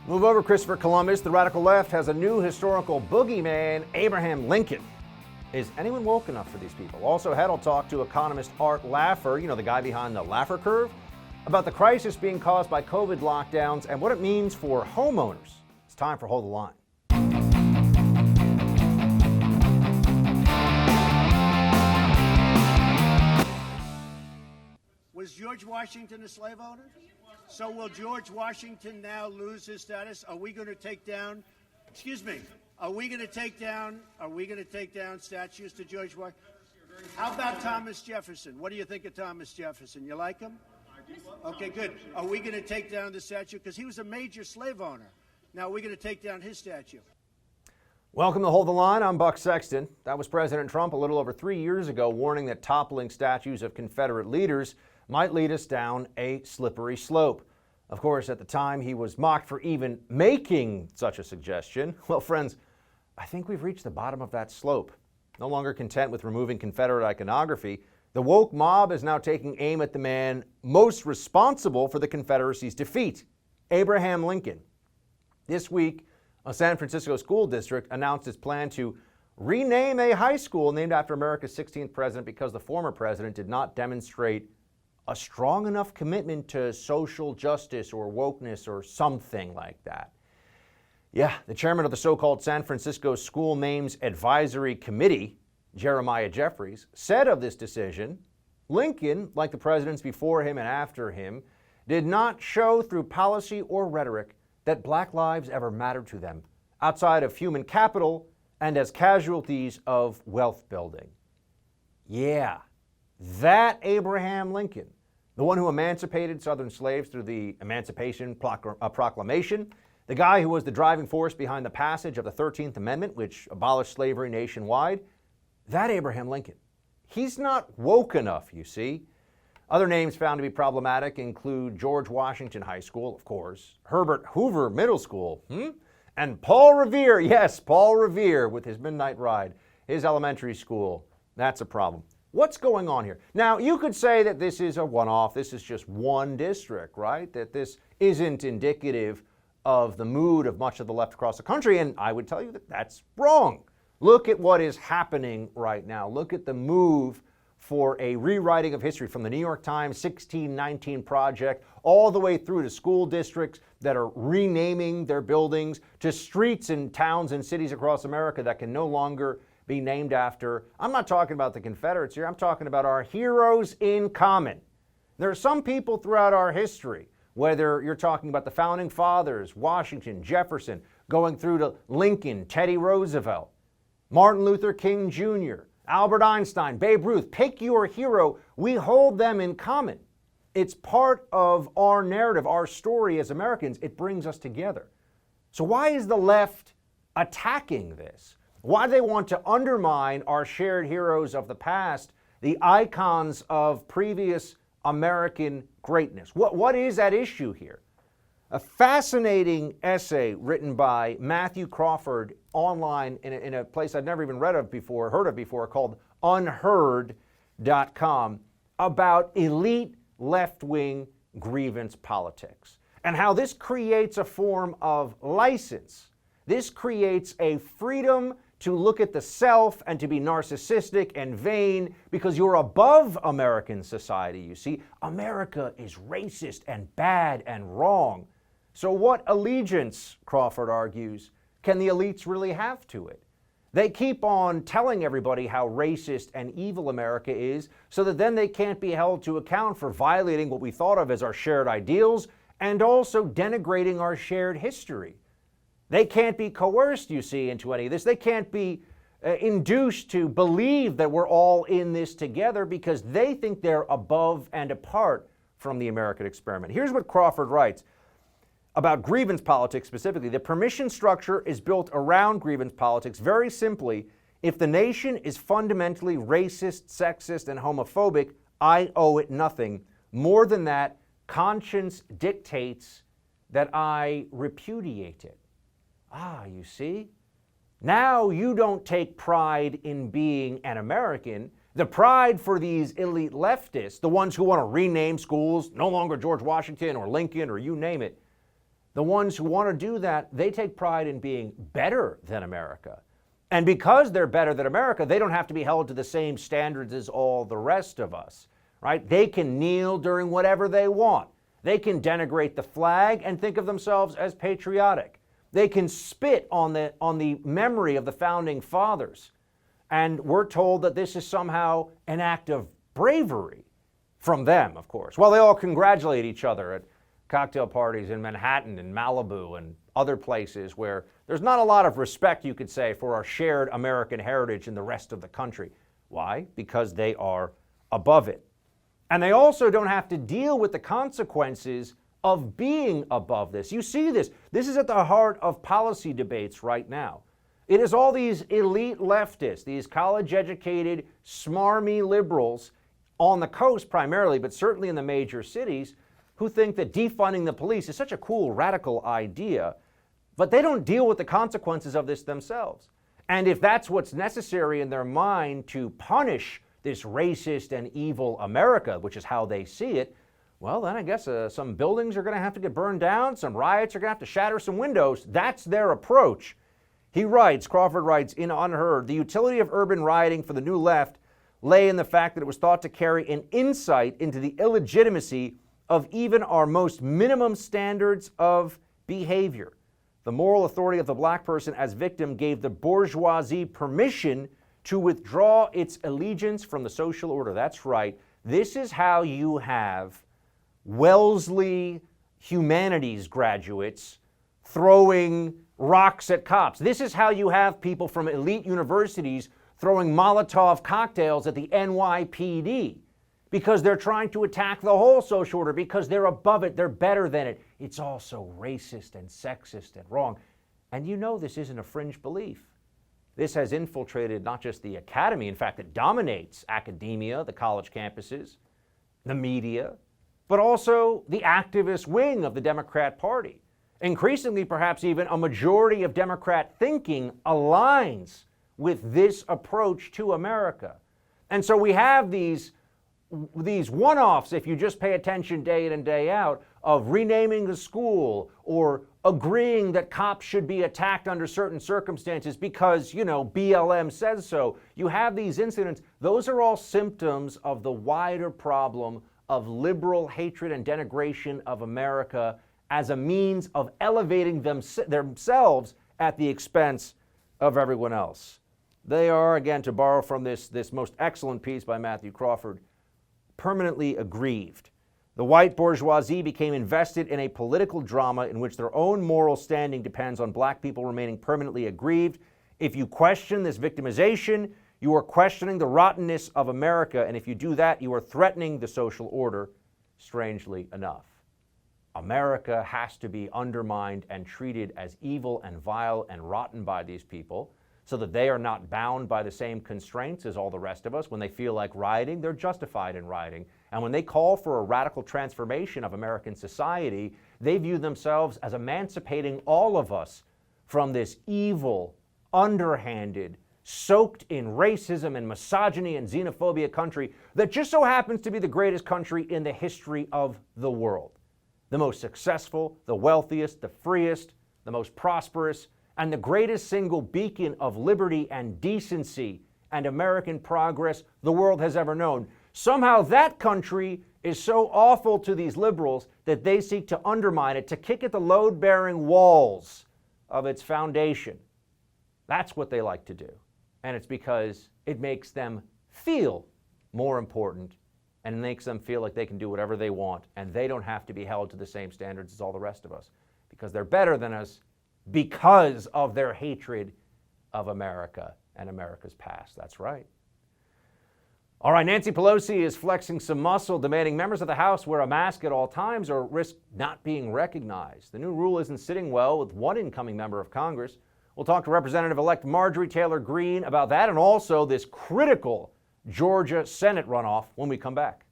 Move over, Christopher Columbus. The radical left has a new historical boogeyman, Abraham Lincoln. Is anyone woke enough for these people? Also ahead, I'll talk to economist Art Laffer, the guy behind the Laffer curve, about the crisis being caused by COVID lockdowns and what it means for homeowners. It's time for Hold the Line. Was George Washington a slave owner? So will George Washington now lose his status? Are we going to take down, are we going to take down statues to George Washington? How about Thomas Jefferson? What do you think of Thomas Jefferson? You like him? Okay, good. Are we going to take down the statue? Because he was a major slave owner. Now are we going to take down his statue? Welcome to Hold the Line. I'm Buck Sexton. That was President Trump a little over 3 years ago, warning that toppling statues of Confederate leaders might lead us down a slippery slope. Of course, at the time, he was mocked for even making such a suggestion. Well, friends, I think we've reached the bottom of that slope. No longer content with removing Confederate iconography, the woke mob is now taking aim at the man most responsible for the Confederacy's defeat, Abraham Lincoln. This week, a San Francisco school district announced its plan to rename a high school named after America's 16th president because the former president did not demonstrate a strong enough commitment to social justice or wokeness or something like that. Yeah, the chairman of the so-called San Francisco School Names Advisory Committee, Jeremiah Jeffries, said of this decision, Lincoln, like the presidents before him and after him, did not show through policy or rhetoric that black lives ever mattered to them, outside of human capital and as casualties of wealth building. Yeah, that Abraham Lincoln, the one who emancipated Southern slaves through the Emancipation Proclamation, the guy who was the driving force behind the passage of the 13th Amendment, which abolished slavery nationwide, that Abraham Lincoln. He's not woke enough, you see. Other names found to be problematic include George Washington High School, of course, Herbert Hoover Middle School, and Paul Revere, yes, Paul Revere with his Midnight Ride, his elementary school. That's a problem. What's going on here? Now, you could say that this is a one-off, this is just one district, right? That this isn't indicative of the mood of much of the left across the country, and I would tell you that that's wrong. Look at what is happening right now. Look at the move for a rewriting of history from the New York Times 1619 Project all the way through to school districts that are renaming their buildings, to streets and towns and cities across America that can no longer be named after. I'm not talking about the Confederates here. I'm talking about our heroes in common. There are some people throughout our history, whether you're talking about the founding fathers, Washington, Jefferson, going through to Lincoln, Teddy Roosevelt, Martin Luther King Jr., Albert Einstein, Babe Ruth, pick your hero. We hold them in common. It's part of our narrative, our story as Americans. It brings us together. So why is the left attacking this? Why do they want to undermine our shared heroes of the past, the icons of previous American greatness? What is at issue here? A fascinating essay written by Matthew Crawford online in a place I'd never even heard of before, called unheard.com, about elite left-wing grievance politics and how this creates a form of license. This creates a freedom to look at the self and to be narcissistic and vain because you're above American society, you see. America is racist and bad and wrong. So what allegiance, Crawford argues, can the elites really have to it? They keep on telling everybody how racist and evil America is so that then they can't be held to account for violating what we thought of as our shared ideals and also denigrating our shared history. They can't be coerced, you see, into any of this. They can't be induced to believe that we're all in this together because they think they're above and apart from the American experiment. Here's what Crawford writes about grievance politics specifically. The permission structure is built around grievance politics very simply. If the nation is fundamentally racist, sexist, and homophobic, I owe it nothing. More than that, conscience dictates that I repudiate it. Ah, you see? Now you don't take pride in being an American. The pride for these elite leftists, the ones who want to rename schools, no longer George Washington or Lincoln or you name it, The ones who want to do that, they take pride in being better than America. And because they're better than America, they don't have to be held to the same standards as all the rest of us, right? They can kneel during whatever they want. They can denigrate the flag and think of themselves as patriotic. They can spit on the memory of the founding fathers. And we're told that this is somehow an act of bravery from them, of course. Well, they all congratulate each other at cocktail parties in Manhattan and Malibu and other places where there's not a lot of respect, you could say, for our shared American heritage in the rest of the country. Why? Because they are above it. And they also don't have to deal with the consequences of being above this. You see this. This is at the heart of policy debates right now. It is all these elite leftists, these college-educated, smarmy liberals on the coast primarily, but certainly in the major cities, who think that defunding the police is such a cool, radical idea, but they don't deal with the consequences of this themselves. And if that's what's necessary in their mind to punish this racist and evil America, which is how they see it, well, then I guess some buildings are going to have to get burned down, some riots are going to have to shatter some windows. That's their approach. He writes, Crawford writes, in Unheard, the utility of urban rioting for the New Left lay in the fact that it was thought to carry an insight into the illegitimacy of even our most minimum standards of behavior. The moral authority of the black person as victim gave the bourgeoisie permission to withdraw its allegiance from the social order. That's right. This is how you have Wellesley humanities graduates throwing rocks at cops. This is how you have people from elite universities throwing Molotov cocktails at the NYPD because they're trying to attack the whole social order, because they're above it, they're better than it. It's also racist and sexist and wrong. And you know this isn't a fringe belief. This has infiltrated not just the academy, in fact, it dominates academia, the college campuses, the media, but also the activist wing of the Democrat Party. Increasingly, perhaps even a majority of Democrat thinking aligns with this approach to America. And so we have these one-offs, if you just pay attention day in and day out, of renaming the school or agreeing that cops should be attacked under certain circumstances because, BLM says so. You have these incidents. Those are all symptoms of the wider problem of liberal hatred and denigration of America as a means of elevating themselves at the expense of everyone else. They are, again, to borrow from this most excellent piece by Matthew Crawford, permanently aggrieved. The white bourgeoisie became invested in a political drama in which their own moral standing depends on black people remaining permanently aggrieved. If you question this victimization, you are questioning the rottenness of America, and if you do that, you are threatening the social order, strangely enough. America has to be undermined and treated as evil and vile and rotten by these people so that they are not bound by the same constraints as all the rest of us. When they feel like rioting, they're justified in rioting. And when they call for a radical transformation of American society, they view themselves as emancipating all of us from this evil, underhanded, soaked in racism and misogyny and xenophobia country that just so happens to be the greatest country in the history of the world. The most successful, the wealthiest, the freest, the most prosperous, and the greatest single beacon of liberty and decency and American progress the world has ever known. Somehow that country is so awful to these liberals that they seek to undermine it, to kick at the load-bearing walls of its foundation. That's what they like to do. And it's because it makes them feel more important and makes them feel like they can do whatever they want and they don't have to be held to the same standards as all the rest of us because they're better than us because of their hatred of America and America's past. That's right. All right, Nancy Pelosi is flexing some muscle, demanding members of the House wear a mask at all times or risk not being recognized. The new rule isn't sitting well with one incoming member of Congress. We'll talk to Representative-elect Marjorie Taylor Greene about that and also this critical Georgia Senate runoff when we come back.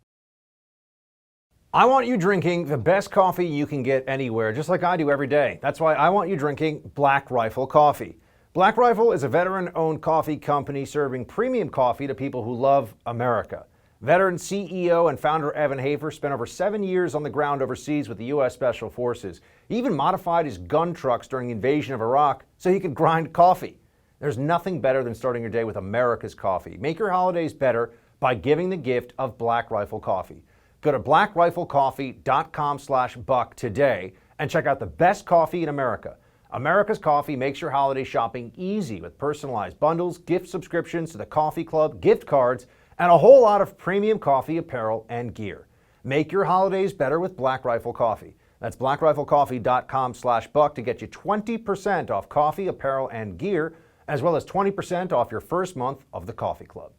I want you drinking the best coffee you can get anywhere, just like I do every day. That's why I want you drinking Black Rifle coffee. Black Rifle is a veteran-owned coffee company serving premium coffee to people who love America. Veteran CEO and founder Evan Hafer spent over 7 years on the ground overseas with the U.S. Special Forces. He even modified his gun trucks during the invasion of Iraq so he could grind coffee. There's nothing better than starting your day with America's coffee. Make your holidays better by giving the gift of Black Rifle Coffee. Go to blackriflecoffee.com/buck today and check out the best coffee in America. America's Coffee makes your holiday shopping easy with personalized bundles, gift subscriptions to the coffee club, gift cards, and a whole lot of premium coffee apparel and gear. Make your holidays better with Black Rifle Coffee. That's blackriflecoffee.com/buck to get you 20% off coffee, apparel, and gear, as well as 20% off your first month of the coffee club.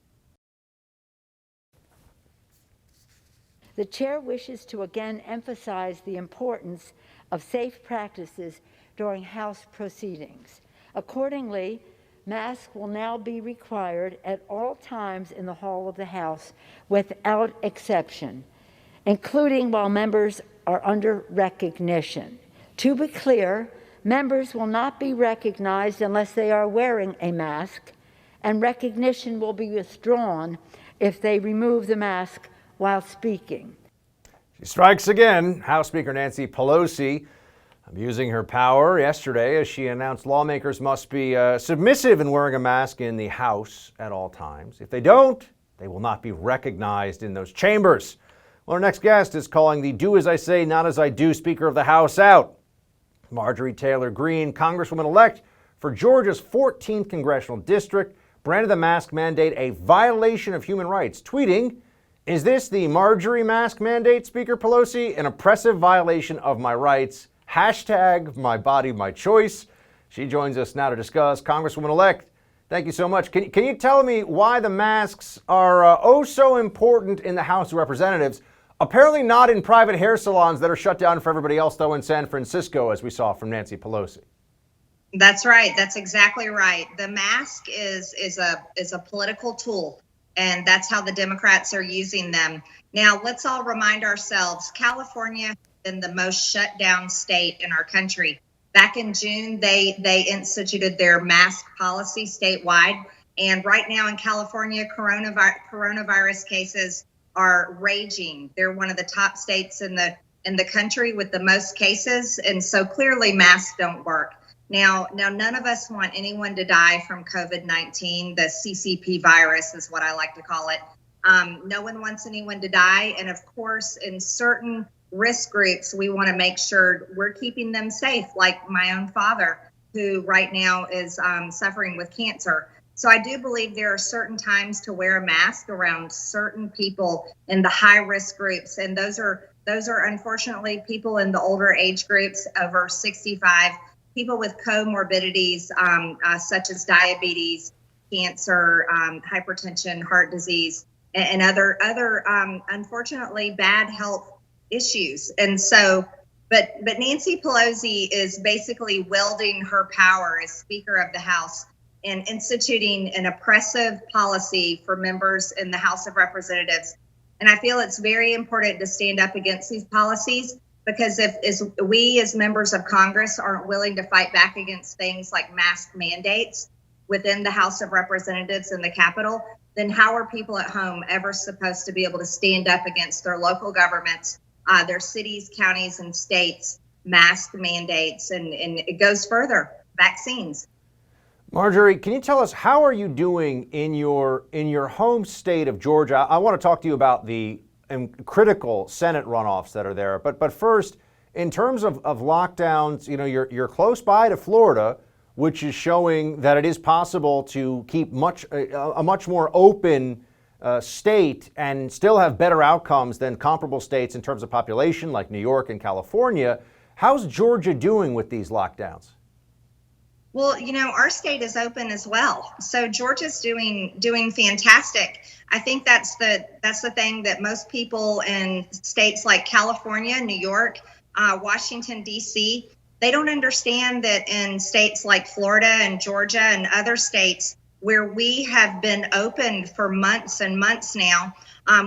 The chair wishes to again emphasize the importance of safe practices during House proceedings. Accordingly, masks will now be required at all times in the hall of the House without exception, including while members are under recognition. To be clear, members will not be recognized unless they are wearing a mask, and recognition will be withdrawn if they remove the mask while speaking. She strikes again. House Speaker Nancy Pelosi abusing her power yesterday as she announced lawmakers must be submissive in wearing a mask in the House at all times. If they don't, they will not be recognized in those chambers. Well, our next guest is calling the do as I say, not as I do Speaker of the House out. Marjorie Taylor Greene, Congresswoman-elect for Georgia's 14th Congressional District, branded the mask mandate a violation of human rights, tweeting, "Is this the Marjorie mask mandate, Speaker Pelosi? An oppressive violation of my rights. Hashtag my body, my choice." She joins us now to discuss. Congresswoman-elect, thank you so much. Can you tell me why the masks are oh so important in the House of Representatives? Apparently not in private hair salons that are shut down for everybody else, though, in San Francisco, as we saw from Nancy Pelosi. That's right. That's exactly right. The mask is a political tool, and that's how the Democrats are using them. Now, let's all remind ourselves, California has been the most shut down state in our country. Back in June, they instituted their mask policy statewide. And right now in California, coronavirus cases are raging. They're one of the top states in the country with the most cases. And so clearly masks don't work. Now, none of us want anyone to die from COVID-19. The CCP virus is what I like to call it. No one wants anyone to die. And of course, in certain risk groups, we want to make sure we're keeping them safe, like my own father, who right now is suffering with cancer. So I do believe there are certain times to wear a mask around certain people in the high risk groups. And those are unfortunately people in the older age groups over 65, people with comorbidities such as diabetes, cancer, hypertension, heart disease, and other unfortunately bad health issues. And so, but Nancy Pelosi is basically wielding her power as Speaker of the House and instituting an oppressive policy for members in the House of Representatives. And I feel it's very important to stand up against these policies, because if we as members of Congress aren't willing to fight back against things like mask mandates within the House of Representatives and the Capitol, then how are people at home ever supposed to be able to stand up against their local governments, their cities, counties, and states mask mandates? And it goes further, vaccines. Marjorie, can you tell us, how are you doing in your home state of Georgia? I want to talk to you about the critical Senate runoffs that are there. But first, in terms of lockdowns, you know, you're close by to Florida, which is showing that it is possible to keep a much more open state and still have better outcomes than comparable states in terms of population, like New York and California. How's Georgia doing with these lockdowns? Well, you know, our state is open as well. So Georgia's doing fantastic. I think that's the thing that most people in states like California, New York, Washington, D.C., they don't understand that in states like Florida and Georgia and other states where we have been open for months and months now,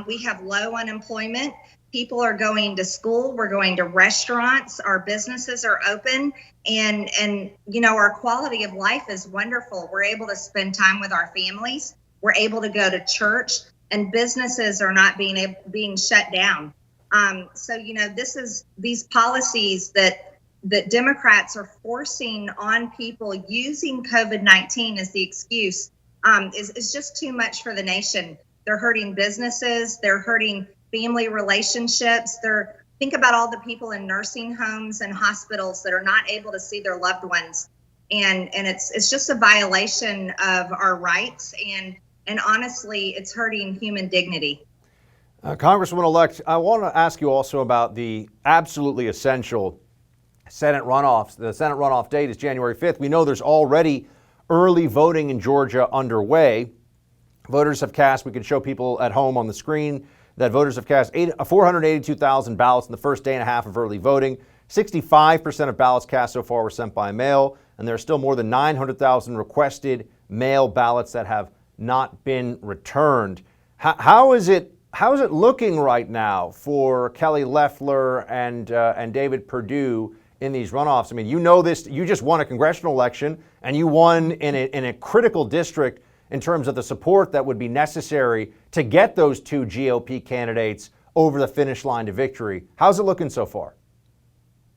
we have low unemployment. People are going to school. We're going to restaurants. Our businesses are open. And you know, our quality of life is wonderful. We're able to spend time with our families. We're able to go to church. and businesses are not being shut down. So, these policies that Democrats are forcing on people using COVID-19 as the excuse is just too much for the nation. They're hurting businesses. They're hurting family relationships. Think about all the people in nursing homes and hospitals that are not able to see their loved ones. And it's just a violation of our rights. And honestly, it's hurting human dignity. Congresswoman-elect, I want to ask you also about the absolutely essential Senate runoffs. The Senate runoff date is January 5th. We know there's already early voting in Georgia underway. Voters have cast, we can show people at home on the screen, that voters have cast 482,000 ballots in the first day and a half of early voting. 65% of ballots cast so far were sent by mail, and there are still more than 900,000 requested mail ballots that have not been returned. How is it looking right now for Kelly Loeffler and David Perdue in these runoffs? I mean, you know this. You just won a congressional election, and you won in a critical district in terms of the support that would be necessary to get those two GOP candidates over the finish line to victory. How's it looking so far?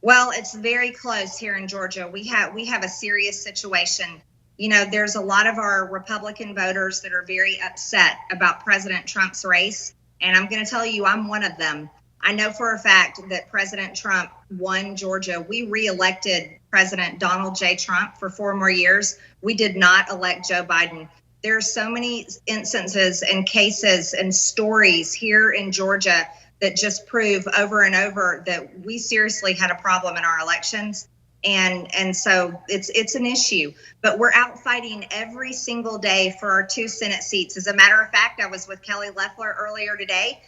Well, it's very close here in Georgia. We have a serious situation. There's a lot of our Republican voters that are very upset about President Trump's race. And I'm going to tell you, I'm one of them. I know for a fact that President Trump won Georgia. We reelected President Donald J. Trump for 4 more years. We did not elect Joe Biden. There are so many instances and cases and stories here in Georgia that just prove over and over that we seriously had a problem in our elections. And so it's an issue, but we're out fighting every single day for our 2 Senate seats. As a matter of fact, I was with Kelly Loeffler earlier today.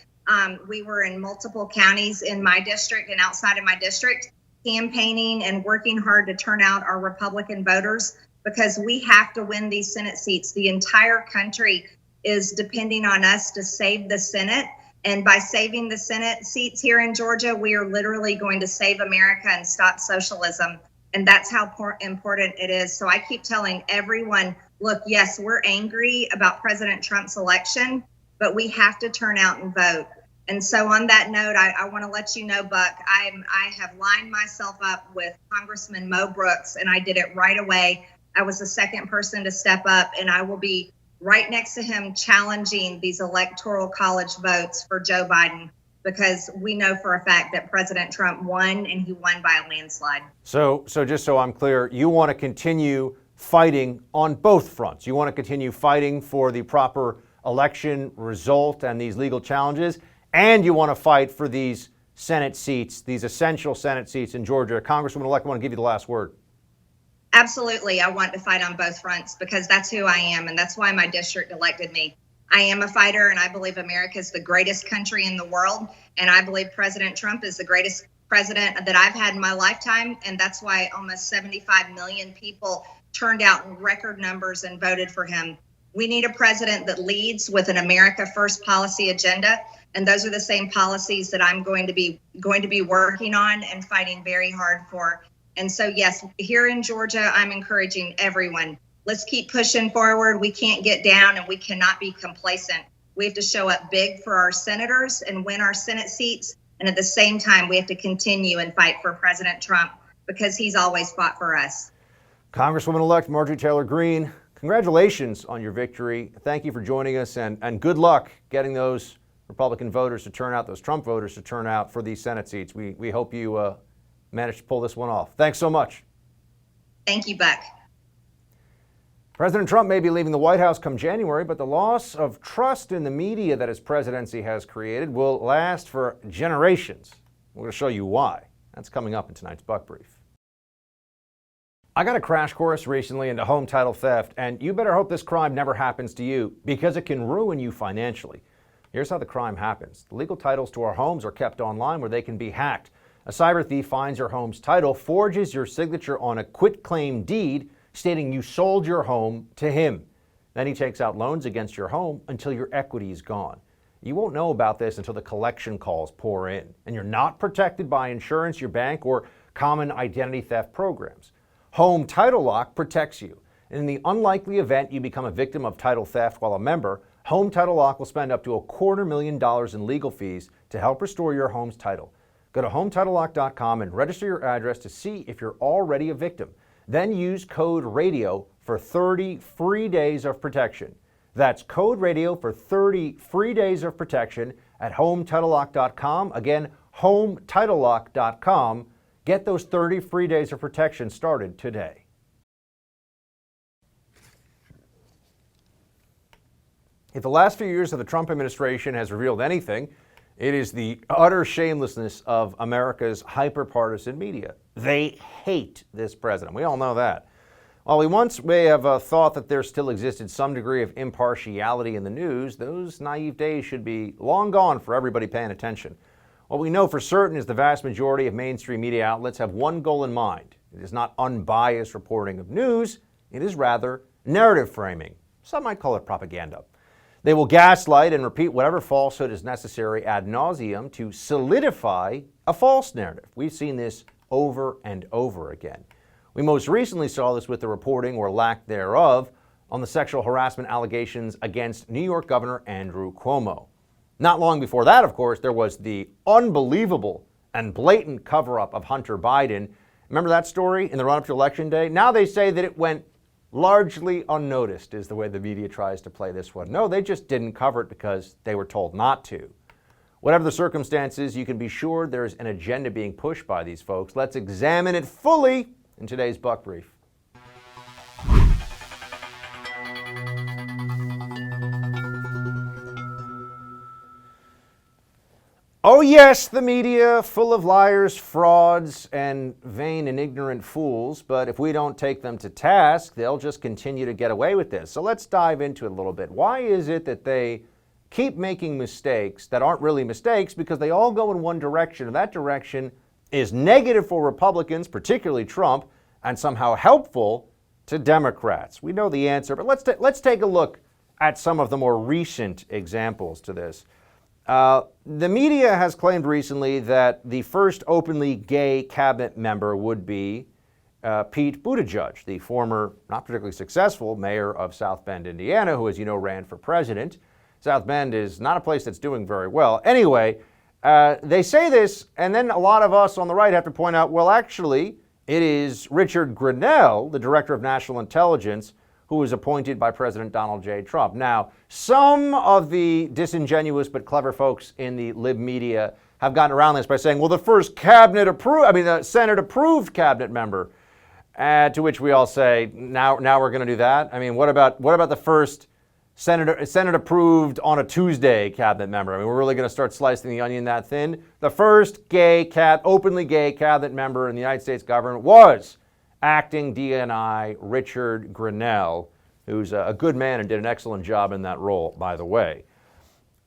We were in multiple counties in my district and outside of my district, campaigning and working hard to turn out our Republican voters, because we have to win these Senate seats. The entire country is depending on us to save the Senate. And by saving the Senate seats here in Georgia, we are literally going to save America and stop socialism. And that's how important it is. So I keep telling everyone, look, yes, we're angry about President Trump's election, but we have to turn out and vote. And so on that note, I want to let you know, Buck, I have lined myself up with Congressman Mo Brooks, and I did it right away. I was the second person to step up, and I will be right next to him challenging these electoral college votes for Joe Biden, because we know for a fact that President Trump won, and he won by a landslide. So just so I'm clear, you want to continue fighting on both fronts. You want to continue fighting for the proper election result and these legal challenges, and you want to fight for these Senate seats, these essential Senate seats in Georgia. Congresswoman-elect, I want to give you the last word. Absolutely. I want to fight on both fronts because that's who I am, and that's why my district elected me. I am a fighter, and I believe America is the greatest country in the world, and I believe President Trump is the greatest president that I've had in my lifetime, and that's why almost 75 million people turned out in record numbers and voted for him. We need a president that leads with an America First policy agenda, and those are the same policies that I'm going to be working on and fighting very hard for. And so, yes, here in Georgia, I'm encouraging everyone. Let's keep pushing forward. We can't get down, and we cannot be complacent. We have to show up big for our senators and win our Senate seats. And at the same time, we have to continue and fight for President Trump because he's always fought for us. Congresswoman-elect Marjorie Taylor Greene, congratulations on your victory. Thank you for joining us, and good luck getting those Republican voters to turn out, those Trump voters to turn out for these Senate seats. We hope you manage to pull this one off. Thanks so much. Thank you, Buck. President Trump may be leaving the White House come January, but the loss of trust in the media that his presidency has created will last for generations. We're going to show you why. That's coming up in tonight's Buck Brief. I got a crash course recently into home title theft, and you better hope this crime never happens to you because it can ruin you financially. Here's how the crime happens. The legal titles to our homes are kept online where they can be hacked. A cyber thief finds your home's title, forges your signature on a quitclaim deed stating you sold your home to him. Then he takes out loans against your home until your equity is gone. You won't know about this until the collection calls pour in, and you're not protected by insurance, your bank, or common identity theft programs. Home Title Lock protects you. And in the unlikely event you become a victim of title theft while a member, Home Title Lock will spend up to $250,000 in legal fees to help restore your home's title. Go to HometitleLock.com and register your address to see if you're already a victim. Then use code RADIO for 30 free days of protection. That's code RADIO for 30 free days of protection at HometitleLock.com. Again, HometitleLock.com. Get those 30 free days of protection started today. If the last few years of the Trump administration has revealed anything, it is the utter shamelessness of America's hyper-partisan media. They hate this president. We all know that. While we once may have thought that there still existed some degree of impartiality in the news, those naive days should be long gone for everybody paying attention. What we know for certain is the vast majority of mainstream media outlets have one goal in mind. It is not unbiased reporting of news. It is rather narrative framing. Some might call it propaganda. They will gaslight and repeat whatever falsehood is necessary ad nauseum to solidify a false narrative. We've seen this over and over again. We most recently saw this with the reporting, or lack thereof, on the sexual harassment allegations against New York Governor Andrew Cuomo. Not long before that, of course, there was the unbelievable and blatant cover-up of Hunter Biden. Remember that story in the run-up to Election Day? Now they say that it went largely unnoticed, is the way the media tries to play this one. No, they just didn't cover it because they were told not to. Whatever the circumstances, you can be sure there's an agenda being pushed by these folks. Let's examine it fully in today's Buck Brief. Oh yes, the media, full of liars, frauds, and vain and ignorant fools, but if we don't take them to task, they'll just continue to get away with this. So let's dive into it a little bit. Why is it that they keep making mistakes that aren't really mistakes? Because they all go in one direction, and that direction is negative for Republicans, particularly Trump, and somehow helpful to Democrats. We know the answer, but let's take a look at some of the more recent examples to this. The media has claimed recently that the first openly gay cabinet member would be Pete Buttigieg, the former, not particularly successful mayor of South Bend, Indiana, who, as you know, ran for president. South Bend is not a place that's doing very well. Anyway, they say this, and then a lot of us on the right have to point out, well, actually, it is Richard Grenell, the director of national intelligence, who was appointed by President Donald J. Trump. Now, some of the disingenuous but clever folks in the lib media have gotten around this by saying, well, the first Senate-approved cabinet member, to which we all say, now we're going to do that? I mean, what about the first Senate-approved on a Tuesday cabinet member? I mean, we're really going to start slicing the onion that thin? The first openly gay cabinet member in the United States government was acting DNI Richard Grenell, who's a good man and did an excellent job in that role, by the way.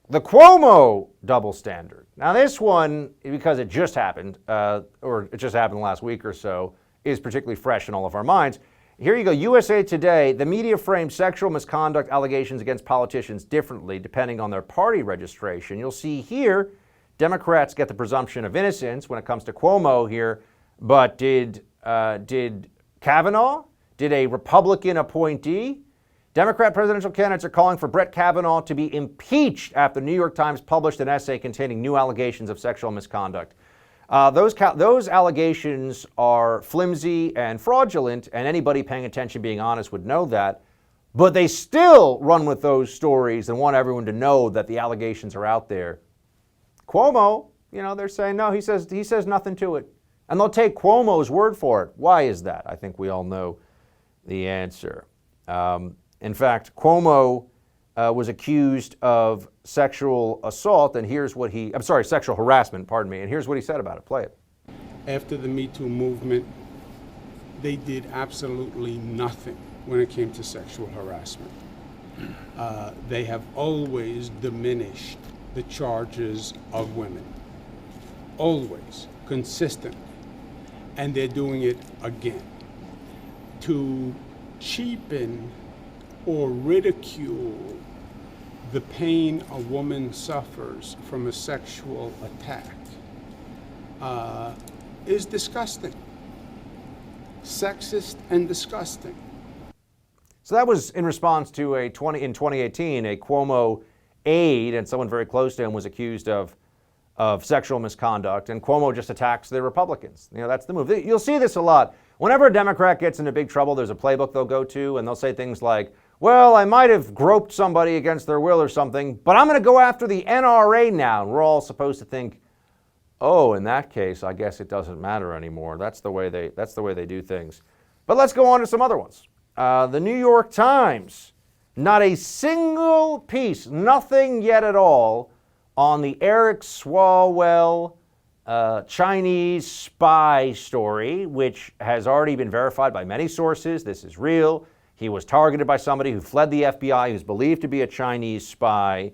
The CUOMO double standard. Now this one, because it just happened, or it just happened last week or so, is particularly fresh in all of our minds. Here you go, USA Today, the media framed sexual misconduct allegations against politicians differently depending on their party registration. You'll see here, Democrats get the presumption of innocence when it comes to CUOMO here, but did Kavanaugh? Did a Republican appointee? Democrat presidential candidates are calling for Brett Kavanaugh to be impeached after the New York Times published an essay containing new allegations of sexual misconduct. Those allegations are flimsy and fraudulent, and anybody paying attention, being honest, would know that. But they still run with those stories and want everyone to know that the allegations are out there. CUOMO, they're saying, no, he says nothing to it. And they'll take Cuomo's word for it. Why is that? I think we all know the answer. In fact, Cuomo was accused of sexual assault, and sexual harassment, pardon me, and here's what he said about it. Play it. After the Me Too movement, they did absolutely nothing when it came to sexual harassment. They have always diminished the charges of women. Always, consistently. And they're doing it again to cheapen or ridicule the pain a woman suffers from a sexual attack is disgusting, sexist and disgusting. So that was in response to in 2018, a Cuomo aide and someone very close to him was accused of sexual misconduct, and Cuomo just attacks the Republicans. You know, that's the move. You'll see this a lot. Whenever a Democrat gets into big trouble, there's a playbook they'll go to, and they'll say things like, well, I might have groped somebody against their will or something, but I'm going to go after the NRA now. And we're all supposed to think, oh, in that case, I guess it doesn't matter anymore. That's the way they do things. But let's go on to some other ones. The New York Times, not a single piece, nothing yet at all, on the Eric Swalwell Chinese spy story, which has already been verified by many sources. This is real. He was targeted by somebody who fled the FBI, who's believed to be a Chinese spy,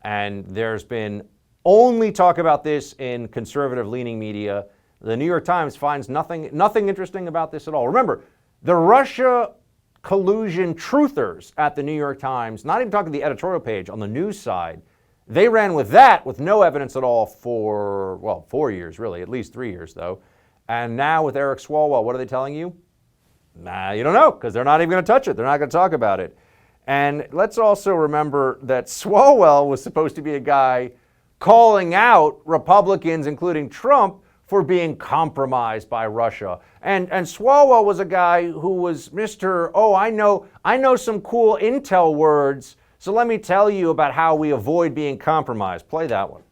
and there's been only talk about this in conservative-leaning media. The New York Times finds nothing interesting about this at all. Remember, the Russia collusion truthers at the New York Times, not even talking the editorial page, on the news side, they ran with that with no evidence at all for, well, 4 years, really, at least 3 years, though. And now with Eric Swalwell, what are they telling you? Nah, you don't know, because they're not even going to touch it. They're not going to talk about it. And let's also remember that Swalwell was supposed to be a guy calling out Republicans, including Trump, for being compromised by Russia. And Swalwell was a guy who was Mr. Oh, I know some cool intel words, so let me tell you about how we avoid being compromised. Play that one.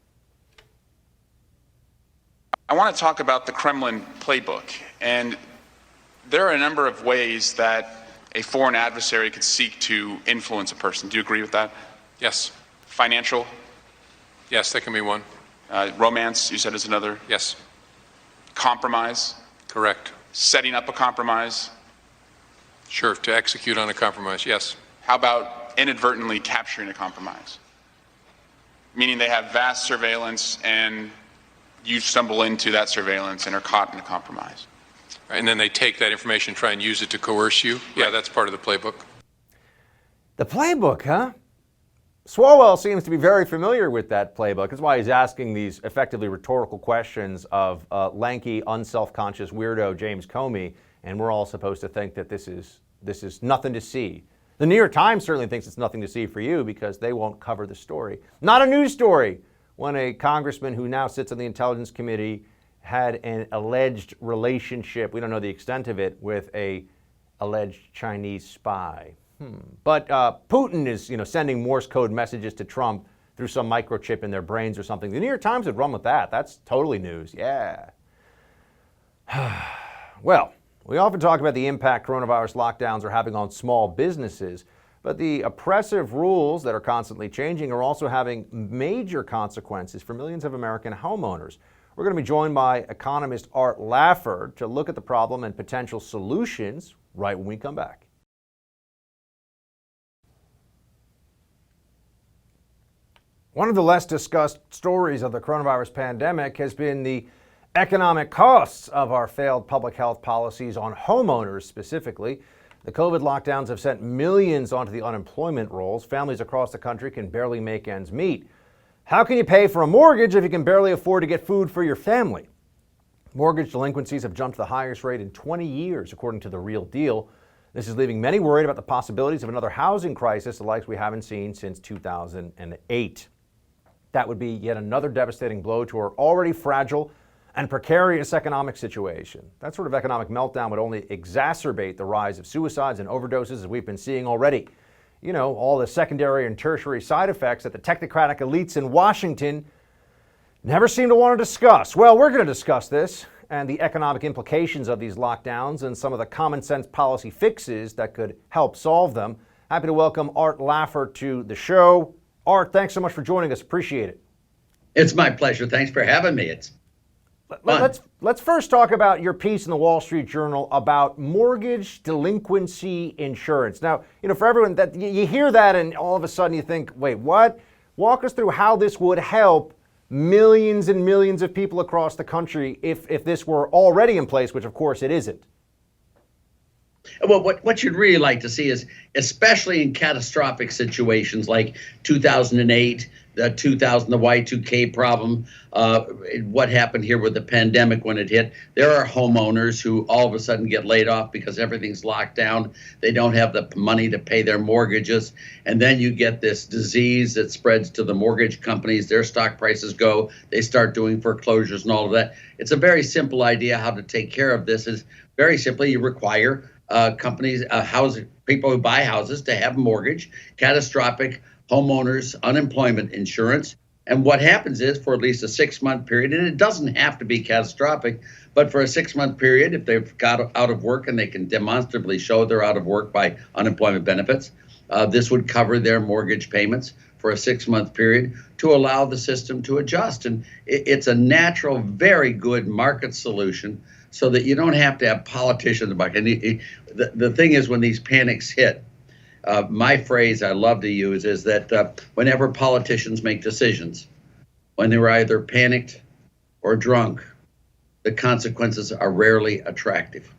I want to talk about the Kremlin playbook. And there are a number of ways that a foreign adversary could seek to influence a person. Do you agree with that? Yes. Financial? Yes, that can be one. Romance, you said, is another? Yes. Compromise? Correct. Setting up a compromise? Sure, to execute on a compromise, yes. How about inadvertently capturing a compromise? Meaning they have vast surveillance and you stumble into that surveillance and are caught in a compromise. And then they take that information and try and use it to coerce you? Yeah, that's part of the playbook. The playbook, huh? Swalwell seems to be very familiar with that playbook. That's why he's asking these effectively rhetorical questions of lanky, unself-conscious weirdo James Comey, and we're all supposed to think that this is nothing to see. The New York Times certainly thinks it's nothing to see for you because they won't cover the story. Not a news story when a congressman who now sits on the Intelligence Committee had an alleged relationship, we don't know the extent of it, with a alleged Chinese spy. But Putin is, sending Morse code messages to Trump through some microchip in their brains or something. The New York Times would run with that. That's totally news. Yeah. Well, we often talk about the impact coronavirus lockdowns are having on small businesses, but the oppressive rules that are constantly changing are also having major consequences for millions of American homeowners. We're going to be joined by Economist Art Laffer to look at the problem and potential solutions right when we come back. One of the less discussed stories of the coronavirus pandemic has been the economic costs of our failed public health policies on homeowners specifically. The COVID lockdowns have sent millions onto the unemployment rolls. Families across the country can barely make ends meet. How can you pay for a mortgage if you can barely afford to get food for your family? Mortgage delinquencies have jumped to the highest rate in 20 years, according to The Real Deal. This is leaving many worried about the possibilities of another housing crisis, the likes we haven't seen since 2008. That would be yet another devastating blow to our already fragile and precarious economic situation. That sort of economic meltdown would only exacerbate the rise of suicides and overdoses as we've been seeing already. All the secondary and tertiary side effects that the technocratic elites in Washington never seem to want to discuss. Well, we're going to discuss this and the economic implications of these lockdowns and some of the common sense policy fixes that could help solve them. Happy to welcome Art Laffer to the show. Art, thanks so much for joining us. Appreciate it. It's my pleasure. Thanks for having me. Let's first talk about your piece in the Wall Street Journal about mortgage delinquency insurance. Now, for everyone that you hear that and all of a sudden you think, wait, what? Walk us through how this would help millions and millions of people across the country if this were already in place, which of course it isn't. Well, what you'd really like to see is, especially in catastrophic situations like 2008, 2000, the Y2K problem, what happened here with the pandemic when it hit. There are homeowners who all of a sudden get laid off because everything's locked down. They don't have the money to pay their mortgages. And then you get this disease that spreads to the mortgage companies. Their stock prices go. They start doing foreclosures and all of that. It's a very simple idea how to take care of this. Is very simply you require companies, people who buy houses to have mortgage, catastrophic homeowners unemployment insurance. And what happens is for at least a 6-month period, and it doesn't have to be catastrophic, but for a 6-month period, if they've got out of work and they can demonstrably show they're out of work by unemployment benefits, this would cover their mortgage payments for a 6-month period to allow the system to adjust. And it's a natural, very good market solution so that you don't have to have politicians about it. And the thing is, when these panics hit, my phrase I love to use is that whenever politicians make decisions, when they're either panicked or drunk, the consequences are rarely attractive.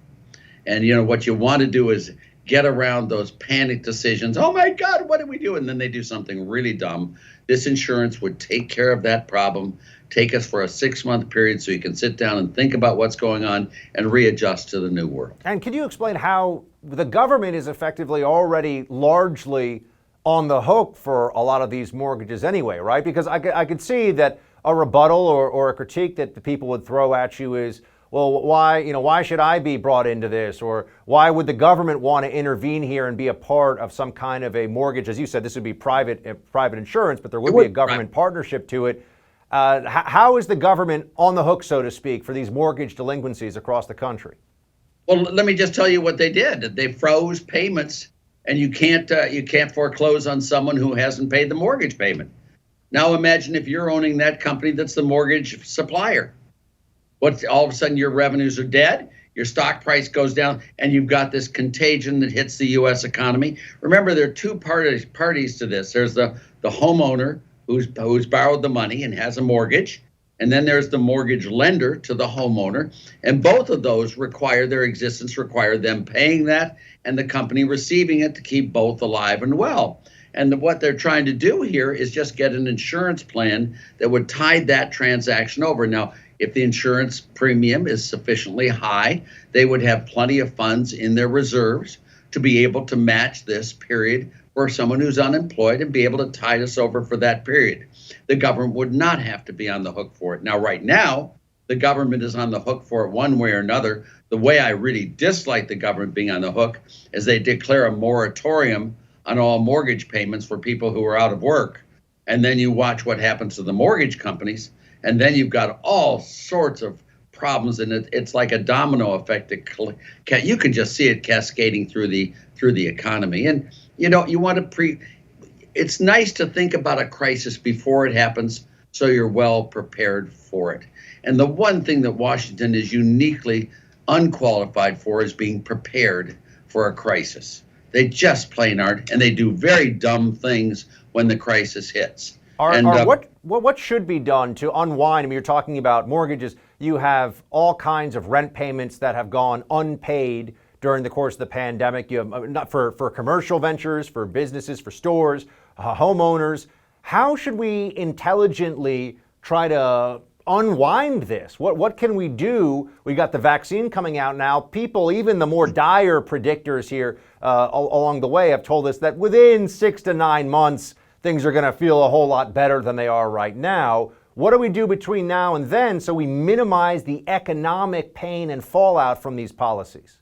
And what you want to do is get around those panic decisions. Oh my God, what do we do? And then they do something really dumb. This insurance would take care of that problem, take us for a 6-month period so you can sit down and think about what's going on and readjust to the new world. And can you explain how the government is effectively already largely on the hook for a lot of these mortgages anyway, right? Because I could see that a rebuttal or a critique that the people would throw at you is, well, why should I be brought into this? Or why would the government want to intervene here and be a part of some kind of a mortgage? As you said, this would be private insurance, but there would be a government partnership to it. How is the government on the hook, so to speak, for these mortgage delinquencies across the country? Well, let me just tell you what they did. They froze payments, and you can't foreclose on someone who hasn't paid the mortgage payment. Now imagine if you're owning that company that's the mortgage supplier. All of a sudden your revenues are dead, your stock price goes down, and you've got this contagion that hits the U.S. economy. Remember, there are two parties to this. There's the homeowner who's borrowed the money and has a mortgage, and then there's the mortgage lender to the homeowner. And both of those require them paying that and the company receiving it to keep both alive and well. And what they're trying to do here is just get an insurance plan that would tide that transaction over. Now, if the insurance premium is sufficiently high, they would have plenty of funds in their reserves to be able to match this period for someone who's unemployed and be able to tide us over for that period. The government would not have to be on the hook for it. Now, right now, the government is on the hook for it one way or another. The way I really dislike the government being on the hook is they declare a moratorium on all mortgage payments for people who are out of work. And then you watch what happens to the mortgage companies. And then you've got all sorts of problems, and it's like a domino effect. You can just see it cascading through the economy. And you want to it's nice to think about a crisis before it happens so you're well prepared for it. And the one thing that Washington is uniquely unqualified for is being prepared for a crisis. They just plain aren't, and they do very dumb things when the crisis hits. What should be done to unwind? I mean, you're talking about mortgages. You have all kinds of rent payments that have gone unpaid during the course of the pandemic. You have not for commercial ventures, for businesses, for stores, homeowners. How should we intelligently try to unwind this? What can we do? We got the vaccine coming out now. People, even the more dire predictors here along the way, have told us that within 6 to 9 months, things are going to feel a whole lot better than they are right now. What do we do between now and then so we minimize the economic pain and fallout from these policies?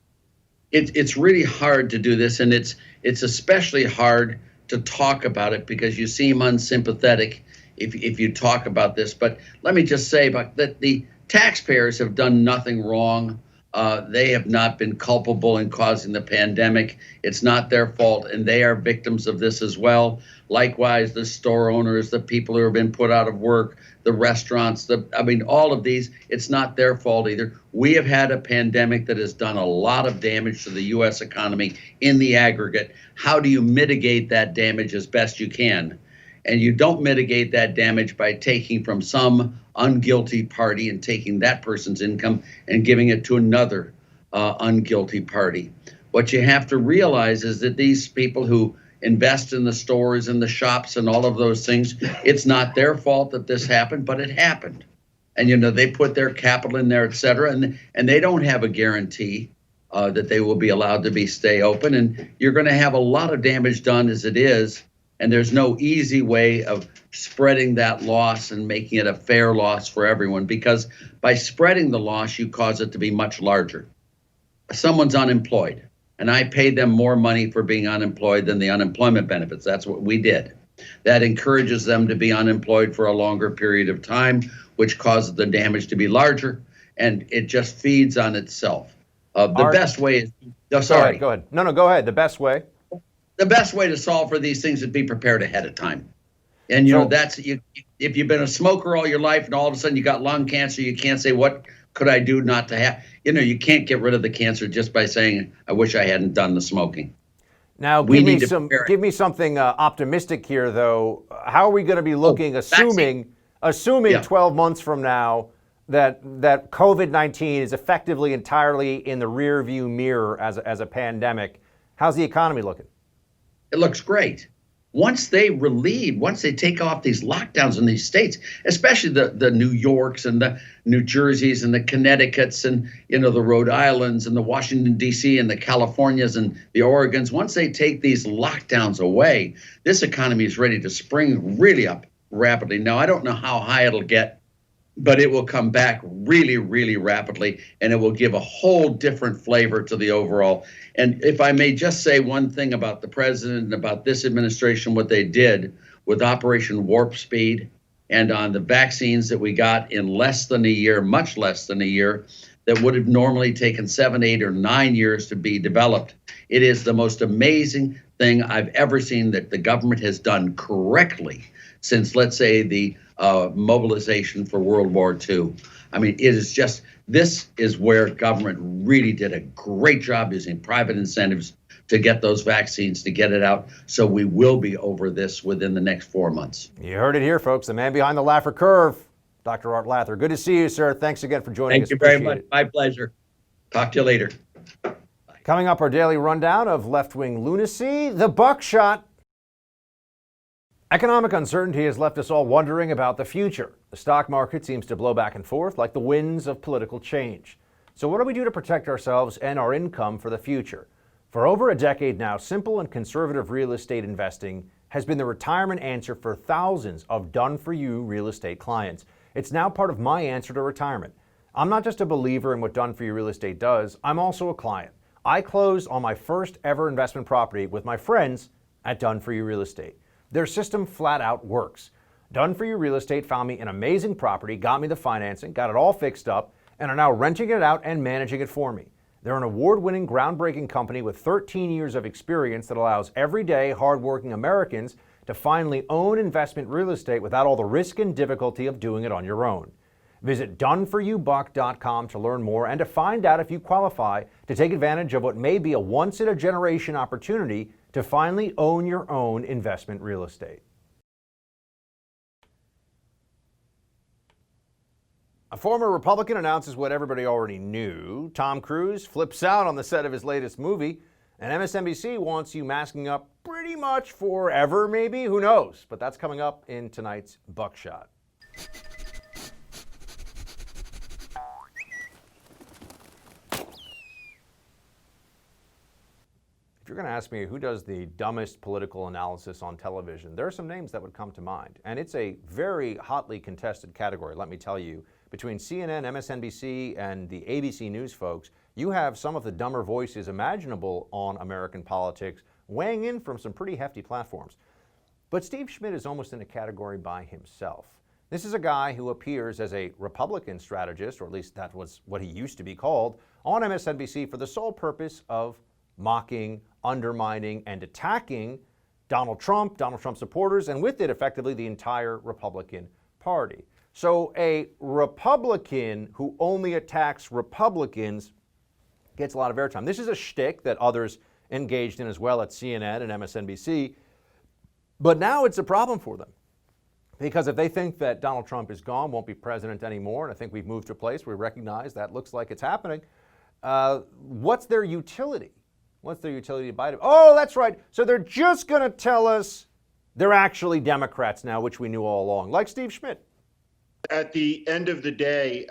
It's really hard to do this, and it's especially hard to talk about it because you seem unsympathetic if you talk about this. But let me just say that the taxpayers have done nothing wrong. They have not been culpable in causing the pandemic. It's not their fault, and they are victims of this as well. Likewise, the store owners, the people who have been put out of work, the restaurants, all of these, it's not their fault either. We have had a pandemic that has done a lot of damage to the U.S. economy in the aggregate. How do you mitigate that damage as best you can? And you don't mitigate that damage by taking from some unguilty party and taking that person's income and giving it to another unguilty party. What you have to realize is that these people who invest in the stores and the shops and all of those things. It's not their fault that this happened, but it happened. And, they put their capital in there, et cetera, and they don't have a guarantee that they will be allowed to stay open. And you're going to have a lot of damage done as it is. And there's no easy way of spreading that loss and making it a fair loss for everyone, because by spreading the loss, you cause it to be much larger. Someone's unemployed, and I paid them more money for being unemployed than the unemployment benefits. That's what we did. That encourages them to be unemployed for a longer period of time, which causes the damage to be larger, and it just feeds on itself. Best way is, sorry. Go ahead. No, go ahead. The best way? The best way to solve for these things is be prepared ahead of time. And, if you've been a smoker all your life and all of a sudden you got lung cancer, you can't say, what could I do not to have? You can't get rid of the cancer just by saying, I wish I hadn't done the smoking. Now, give me something optimistic here, though. How are we going to be looking, assuming 12 months from now that COVID-19 is effectively entirely in the rear view mirror as a pandemic? How's the economy looking? It looks great. Once they take off these lockdowns in these states, especially the New Yorks and the New Jerseys and the Connecticuts and, the Rhode Islands and the Washington, D.C. and the Californias and the Oregons, once they take these lockdowns away, this economy is ready to spring really up rapidly. Now, I don't know how high it'll get, but it will come back really, really rapidly, and it will give a whole different flavor to the overall. And if I may just say one thing about the president and about this administration, what they did with Operation Warp Speed and on the vaccines that we got in less than a year, much less than a year, that would have normally taken 7, 8, or 9 years to be developed. It is the most amazing thing I've ever seen that the government has done correctly since, let's say, the mobilization for World War II. I mean, this is where government really did a great job using private incentives to get those vaccines, to get it out. So we will be over this within the next 4 months. You heard it here, folks. The man behind the Laffer curve, Dr. Art Laffer. Good to see you, sir. Thanks again for joining us. Thank you very much. My pleasure. Talk to you later. Bye. Coming up, our daily rundown of left-wing lunacy, the buckshot. Economic uncertainty has left us all wondering about the future. The stock market seems to blow back and forth like the winds of political change. So what do we do to protect ourselves and our income for the future? For over a decade now, simple and conservative real estate investing has been the retirement answer for thousands of done-for-you real estate clients. It's now part of my answer to retirement. I'm not just a believer in what done-for-you real estate does, I'm also a client. I closed on my first ever investment property with my friends at Done-For-You Real Estate. Their system flat out works. Done-For-You Real Estate found me an amazing property, got me the financing, got it all fixed up, and are now renting it out and managing it for me. They're an award-winning, groundbreaking company with 13 years of experience that allows everyday, hardworking Americans to finally own investment real estate without all the risk and difficulty of doing it on your own. Visit doneforyoubuck.com to learn more and to find out if you qualify to take advantage of what may be a once-in-a-generation opportunity to finally own your own investment real estate. A former Republican announces what everybody already knew. Tom Cruise flips out on the set of his latest movie, and MSNBC wants you masking up pretty much forever, maybe? Who knows? But that's coming up in tonight's Buckshot. If you're going to ask me who does the dumbest political analysis on television, there are some names that would come to mind. And it's a very hotly contested category, let me tell you. Between CNN, MSNBC, and the ABC News folks, you have some of the dumber voices imaginable on American politics weighing in from some pretty hefty platforms. But Steve Schmidt is almost in a category by himself. This is a guy who appears as a Republican strategist, or at least that was what he used to be called, on MSNBC for the sole purpose of mocking, undermining, and attacking Donald Trump supporters, and with it, effectively, the entire Republican Party. So a Republican who only attacks Republicans gets a lot of airtime. This is a shtick that others engaged in as well at CNN and MSNBC, but now it's a problem for them. Because if they think that Donald Trump is gone, won't be president anymore, and I think we've moved to a place where we recognize that looks like it's happening, what's their utility? What's their utility to Biden? Oh, that's right. So they're just going to tell us they're actually Democrats now, which we knew all along, like Steve SCHMIDT. At the end of the day,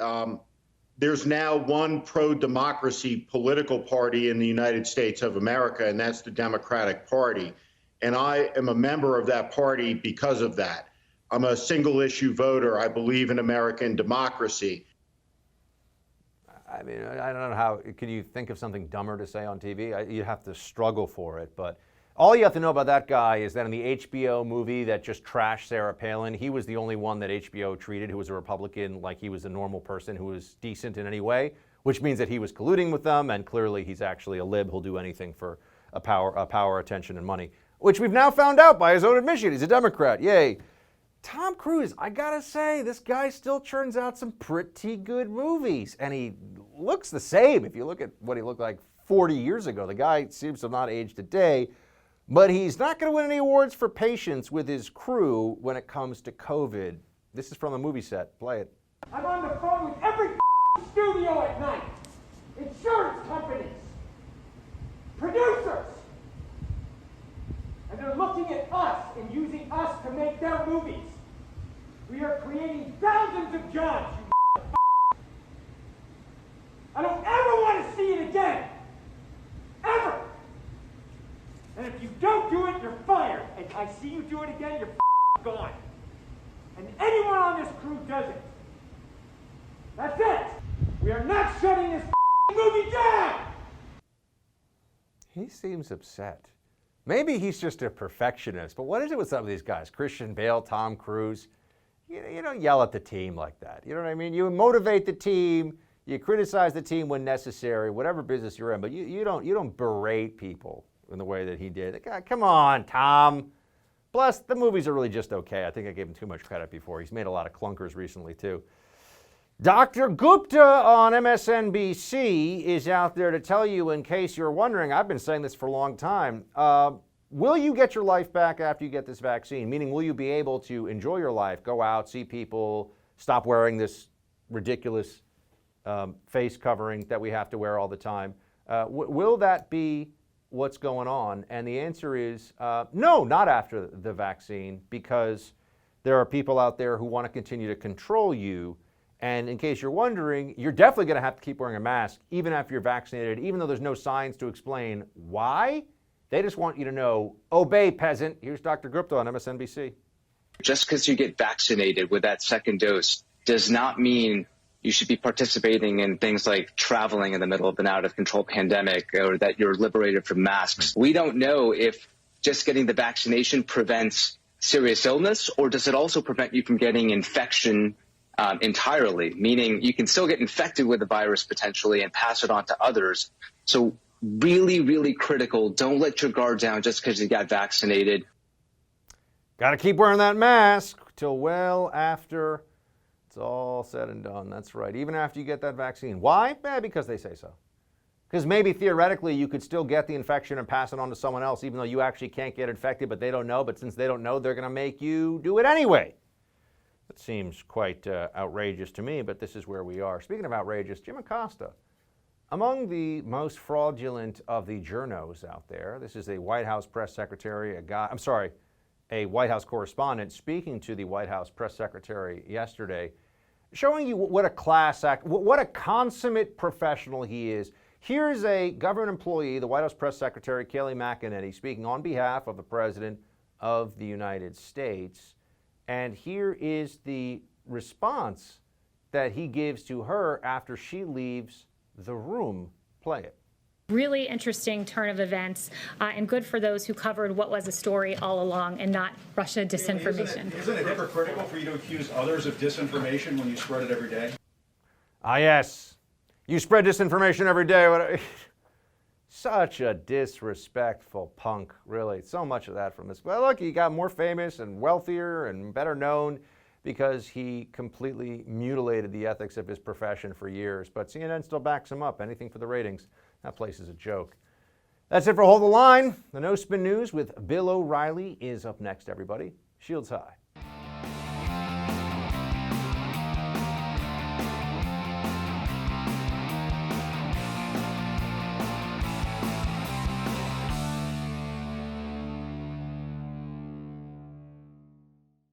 there's now one pro-democracy political party in the United States of America, and that's the Democratic Party. And I am a member of that party because of that. I'm a single-issue voter. I believe in American democracy. I mean, I don't know how, can you think of something dumber to say on TV? You have to struggle for it, but all you have to know about that guy is that in the HBO movie that just trashed Sarah Palin, he was the only one that HBO treated who was a Republican like he was a normal person who was decent in any way, which means that he was colluding with them, and clearly he's actually a lib who'll do anything for a power, attention, and money, which we've now found out by his own admission. He's a Democrat. Yay. Tom Cruise, I gotta say, this guy still churns out some pretty good movies, and he looks the same. If you look at what he looked like 40 years ago, the guy seems to have not aged a day, but he's not gonna win any awards for patience with his crew when it comes to COVID. This is from a movie set. Play it. I'm on the phone with every studio at night, insurance companies, producers, and they're looking at us and using us to make their movies. We are creating thousands of jobs, you I don't ever want to see it again. Ever. And if you don't do it, you're fired. And I see you do it again, you're gone. And anyone on this crew does it. That's it. We are not shutting this movie down. He seems upset. Maybe he's just a perfectionist, but what is it with some of these guys? Christian Bale, Tom Cruise. You don't yell at the team like that. You know what I mean? You motivate the team, you criticize the team when necessary, whatever business you're in, but you don't berate people in the way that he did. God, come on, Tom. Plus, the movies are really just okay. I think I gave him too much credit before. He's made a lot of clunkers recently, too. Dr. Gupta on MSNBC is out there to tell you, in case you're wondering, I've been saying this for a long time, will you get your life back after you get this vaccine? Meaning, will you be able to enjoy your life, go out, see people, stop wearing this ridiculous face covering that we have to wear all the time? Will that be what's going on? And the answer is no, not after the vaccine, because there are people out there who want to continue to control you. And in case you're wondering, you're definitely going to have to keep wearing a mask even after you're vaccinated, even though there's no science to explain why. They just want you to know, obey, peasant. Here's Dr. Gupta on MSNBC. Just because you get vaccinated with that second dose does not mean you should be participating in things like traveling in the middle of an out-of-control pandemic, or that you're liberated from masks. We don't know if just getting the vaccination prevents serious illness, or does it also prevent you from getting infection entirely, meaning you can still get infected with the virus potentially and pass it on to others. So really, really critical. Don't let your guard down just because you got vaccinated. Got to keep wearing that mask till well after it's all said and done. That's right. Even after you get that vaccine. Why? Because they say so. Because maybe theoretically you could still get the infection and pass it on to someone else, even though you actually can't get infected, but they don't know. But since they don't know, they're going to make you do it anyway. That seems quite outrageous to me, but this is where we are. Speaking of outrageous, Jim ACOSTA, among the most fraudulent of the journos out there. This is a White House press secretary, a White House correspondent speaking to the White House press secretary yesterday, showing you what a class act, what a consummate professional he is. Here's a government employee, the White House press secretary, Kayleigh McEnany, speaking on behalf of the President of the United States. And here is the response that he gives to her after she leaves the room. Play it. Really interesting turn of events, and good for those who covered what was a story all along and not Russia disinformation. Isn't it hypocritical for you to accuse others of disinformation when you spread it every day? Ah, yes. You spread disinformation every day. Such a disrespectful punk, really. So much of that from this. Well, look, he got more famous and wealthier and better known because he completely mutilated the ethics of his profession for years. But CNN still backs him up. Anything for the ratings. That place is a joke. That's it for Hold the Line. The No Spin News with Bill O'Reilly is up next, everybody. Shields high.